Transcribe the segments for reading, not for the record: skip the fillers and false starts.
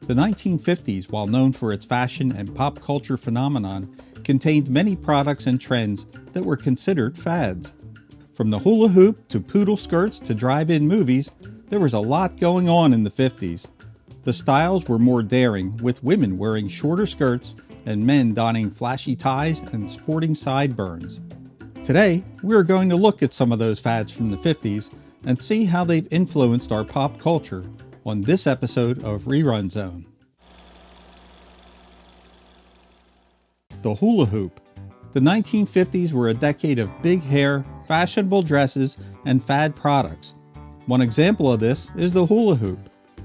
The 1950s, while known for its fashion and pop culture phenomenon, contained many products and trends that were considered fads. From the hula hoop to poodle skirts to drive-in movies, there was a lot going on in the 50s. The styles were more daring, with women wearing shorter skirts and men donning flashy ties and sporting sideburns. Today, we are going to look at some of those fads from the 50s and see how they've influenced our pop culture on this episode of Rerun Zone. The hula hoop. The 1950s were a decade of big hair, fashionable dresses, and fad products. One example of this is the hula hoop.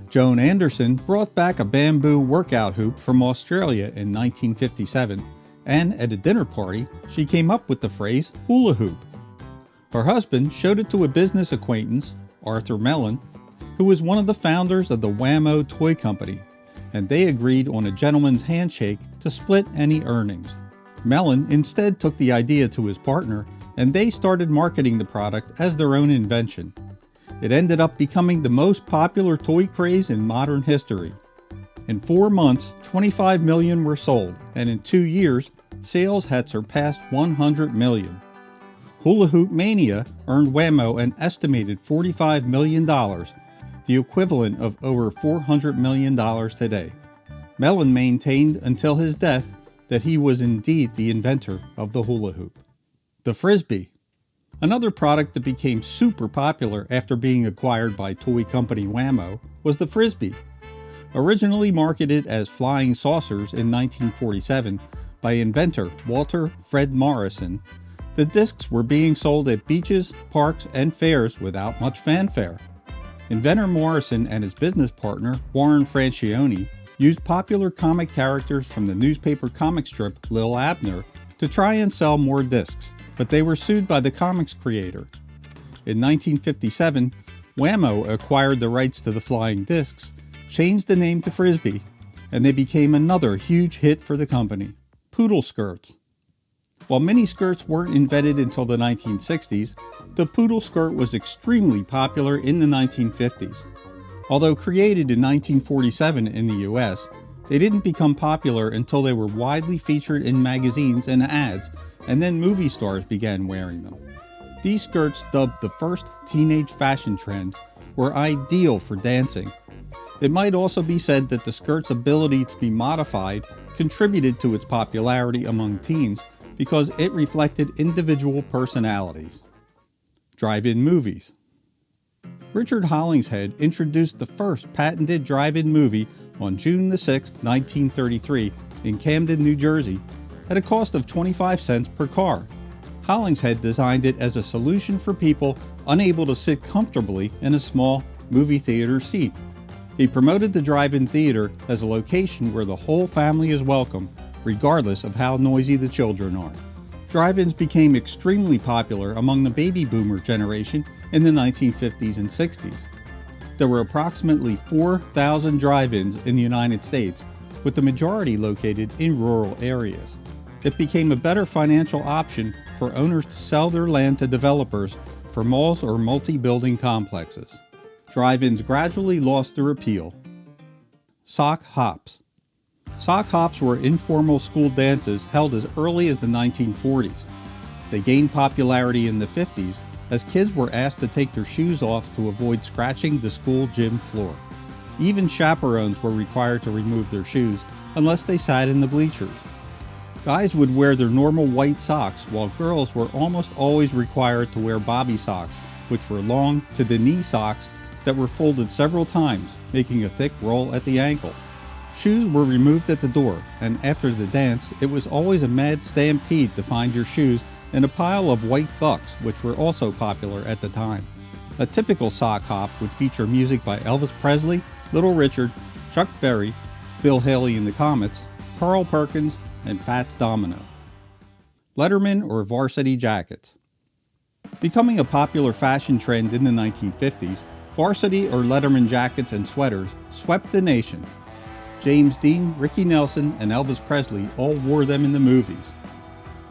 Joan Anderson brought back a bamboo workout hoop from Australia in 1957, and at a dinner party, she came up with the phrase hula hoop. Her husband showed it to a business acquaintance, Arthur Mellon, who was one of the founders of the Wham-O toy company, and they agreed on a gentleman's handshake to split any earnings. Mellon instead took the idea to his partner, and they started marketing the product as their own invention. It ended up becoming the most popular toy craze in modern history. In 4 months, 25 million were sold, and in 2 years, sales had surpassed 100 million. Hula Hoop Mania earned Wham-O an estimated $45 million, the equivalent of over $400 million today. Mellon maintained until his death that he was indeed the inventor of the hula hoop. The FRISBEE. Another product that became super popular after being acquired by toy company Wham-O was the FRISBEE. Originally marketed as flying saucers in 1947 by inventor Walter Fred Morrison, the discs were being sold at beaches, parks, and fairs without much fanfare. Inventor Morrison and his business partner, Warren Francione, used popular comic characters from the newspaper comic strip Lil Abner to try and sell more discs, but they were sued by the comics creator. In 1957, Wham-O acquired the rights to the flying discs, changed the name to FRISBEE, and they became another huge hit for the company. Poodle skirts. While mini skirts weren't invented until the 1960s, the poodle skirt was extremely popular in the 1950s. Although created in 1947 in the US, they didn't become popular until they were widely featured in magazines and ads, and then movie stars began wearing them. These skirts, dubbed the first teenage fashion trend, were ideal for dancing. It might also be said that the skirt's ability to be modified contributed to its popularity among teens because it reflected individual personalities. Drive-in movies. Richard Hollingshead introduced the first patented drive-in movie on June 6, 1933 in Camden, New Jersey, at a cost of 25 cents per car. Hollingshead designed it as a solution for people unable to sit comfortably in a small movie theater seat. He promoted the drive-in theater as a location where the whole family is welcome, regardless of how noisy the children are. Drive-ins became extremely popular among the baby boomer generation in the 1950s and 60s. There were approximately 4,000 drive-ins in the United States, with the majority located in rural areas. It became a better financial option for owners to sell their land to developers for malls or multi-building complexes. Drive-ins gradually lost their appeal. Sock hops. Sock hops were informal school dances held as early as the 1940s. They gained popularity in the 50s as kids were asked to take their shoes off to avoid scratching the school gym floor. Even chaperones were required to remove their shoes unless they sat in the bleachers. Guys would wear their normal white socks, while girls were almost always required to wear bobby socks, which were long to the knee socks that were folded several times, making a thick roll at the ankle. Shoes were removed at the door, and after the dance, it was always a mad stampede to find your shoes in a pile of white bucks, which were also popular at the time. A typical sock hop would feature music by Elvis Presley, Little Richard, Chuck Berry, Bill Haley and the Comets, Carl Perkins, and Fats Domino. Letterman or varsity jackets. Becoming a popular fashion trend in the 1950s, varsity or Letterman jackets and sweaters swept the nation. James Dean, Ricky Nelson, and Elvis Presley all wore them in the movies.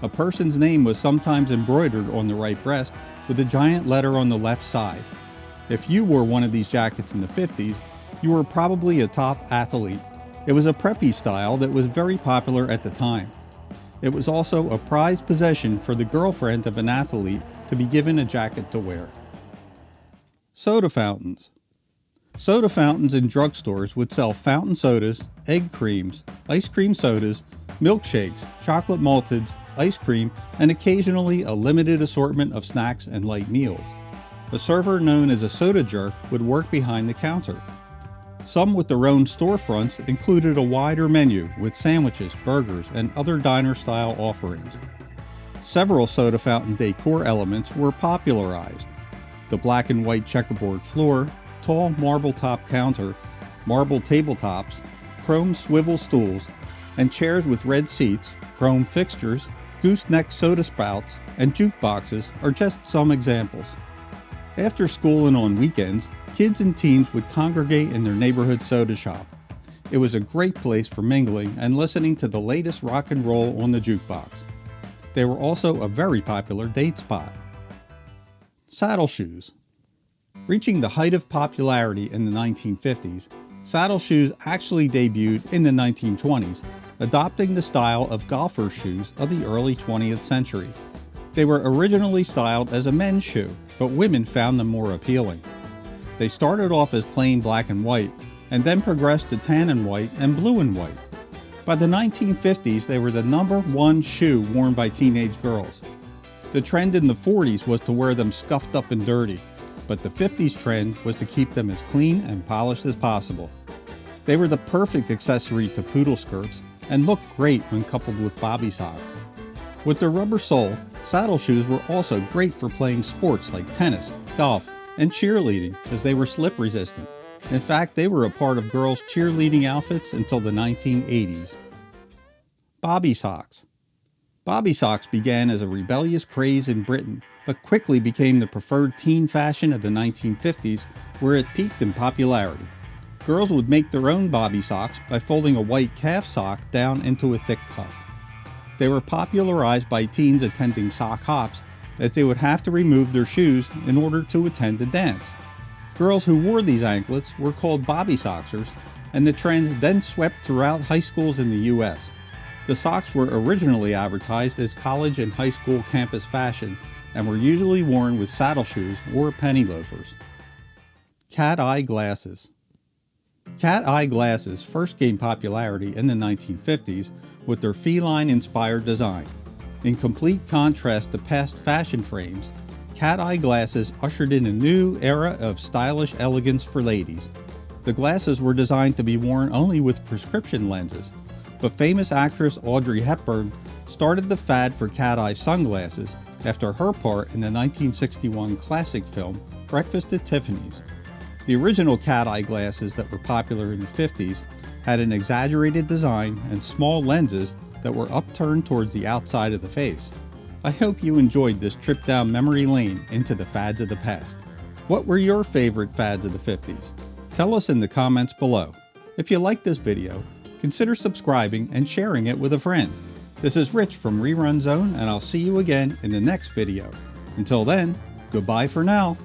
A person's name was sometimes embroidered on the right breast with a giant letter on the left side. If you wore one of these jackets in the 50s, you were probably a top athlete. It was a preppy style that was very popular at the time. It was also a prized possession for the girlfriend of an athlete to be given a jacket to wear. Soda fountains. Soda fountains in drugstores would sell fountain sodas, egg creams, ice cream sodas, milkshakes, chocolate malteds, ice cream, and occasionally a limited assortment of snacks and light meals. A server known as a soda jerk would work behind the counter. Some with their own storefronts included a wider menu with sandwiches, burgers, and other diner-style offerings. Several soda fountain decor elements were popularized. The black and white checkerboard floor, tall marble top counter, marble tabletops, chrome swivel stools, and chairs with red seats, chrome fixtures, gooseneck soda spouts, and jukeboxes are just some examples. After school and on weekends, kids and teens would congregate in their neighborhood soda shop. It was a great place for mingling and listening to the latest rock and roll on the jukebox. They were also a very popular date spot. Saddle shoes. Reaching the height of popularity in the 1950s, saddle shoes actually debuted in the 1920s, adopting the style of golfer's shoes of the early 20th century. They were originally styled as a men's shoe, but women found them more appealing. They started off as plain black and white, and then progressed to tan and white and blue and white. By the 1950s, they were the #1 shoe worn by teenage girls. The trend in the 40s was to wear them scuffed up and dirty, but the 50s trend was to keep them as clean and polished as possible. They were the perfect accessory to poodle skirts and looked great when coupled with bobby socks. With their rubber sole, saddle shoes were also great for playing sports like tennis, golf, and cheerleading as they were slip resistant. In fact, they were a part of girls' cheerleading outfits until the 1980s. Bobby socks. Bobby socks began as a rebellious craze in Britain, but quickly became the preferred teen fashion of the 1950s, where it peaked in popularity. Girls would make their own bobby socks by folding a white calf sock down into a thick cuff. They were popularized by teens attending sock hops, as they would have to remove their shoes in order to attend a dance. Girls who wore these anklets were called bobby socksers, and the trend then swept throughout high schools in the US. The socks were originally advertised as college and high school campus fashion, and were usually worn with saddle shoes or penny loafers. Cat eye glasses. Cat eye glasses first gained popularity in the 1950s with their feline-inspired design. In complete contrast to past fashion frames, cat eye glasses ushered in a new era of stylish elegance for ladies. The glasses were designed to be worn only with prescription lenses, but famous actress Audrey Hepburn started the fad for cat eye sunglasses after her part in the 1961 classic film Breakfast at Tiffany's. The original cat eye glasses that were popular in the 50s had an exaggerated design and small lenses that were upturned towards the outside of the face. I hope you enjoyed this trip down memory lane into the fads of the past. What were your favorite fads of the 50s? Tell us in the comments below. If you liked this video, consider subscribing and sharing it with a friend. This is Rich from Rerun Zone, and I'll see you again in the next video. Until then, goodbye for now.